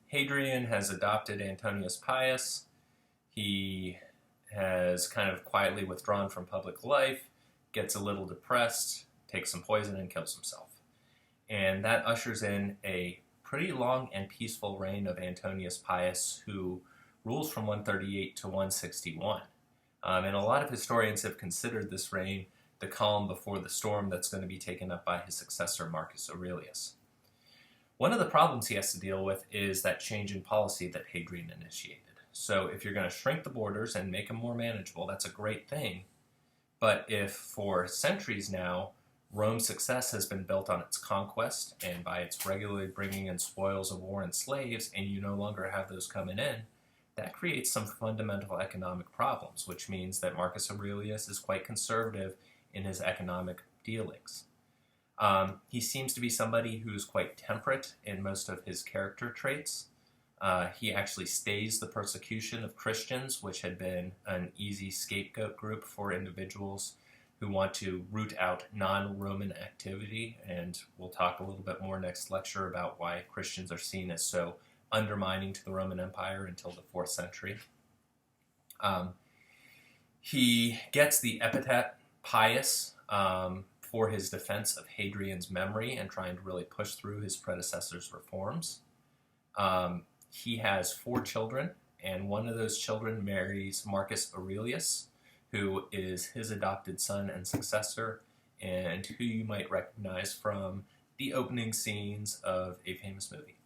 Hadrian has adopted Antonius Pius. He has kind of quietly withdrawn from public life, gets a little depressed, takes some poison, and kills himself. And that ushers in a pretty long and peaceful reign of Antonius Pius, who rules from 138 to 161. And a lot of historians have considered this reign the calm before the storm that's going to be taken up by his successor, Marcus Aurelius. One of the problems he has to deal with is that change in policy that Hadrian initiated. So if you're going to shrink the borders and make them more manageable, that's a great thing. But if for centuries now, Rome's success has been built on its conquest and by its regularly bringing in spoils of war and slaves, and you no longer have those coming in, that creates some fundamental economic problems, which means that Marcus Aurelius is quite conservative in his economic dealings. He seems to be somebody who's quite temperate in most of his character traits. He actually stays the persecution of Christians, which had been an easy scapegoat group for individuals who want to root out non-Roman activity, and we'll talk a little bit more next lecture about why Christians are seen as so undermining to the Roman Empire until the 4th century. He gets the epithet Pius for his defense of Hadrian's memory and trying to really push through his predecessor's reforms. He has 4 children, and one of those children marries Marcus Aurelius, who is his adopted son and successor, and who you might recognize from the opening scenes of a famous movie.